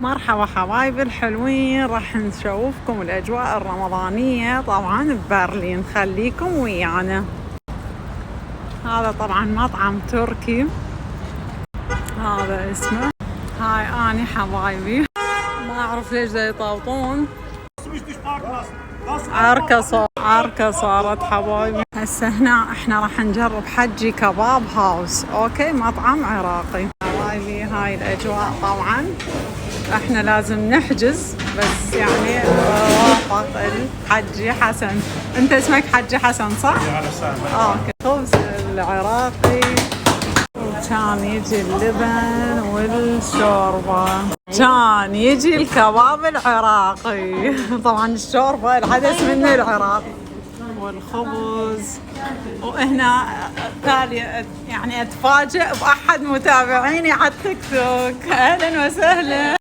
مرحبا حبايبي الحلوين، راح نشوفكم الأجواء الرمضانية طبعا ببرلين، خليكم ويانا. هذا طبعا مطعم تركي، هذا اسمه. هاي أني حبايبي، ما أعرف ليش دا يطوطون. عركة صارت حبايبي. هسه هنا احنا راح نجرب حجي كباب هاوس، اوكي، مطعم عراقي حبايبي. هاي الأجواء طبعا احنا لازم نحجز، بس يعني وافق الحجي حسن. انت اسمك حجي حسن صح؟ اوكي. خبز العراقي، وكان يجي اللبن والشوربة، كان يجي الكباب العراقي طبعا الشوربة الحدث من العراق، والخبز. وهنا تالي يعني اتفاجئ باحد متابعيني على التيك توك، اهلا وسهلا.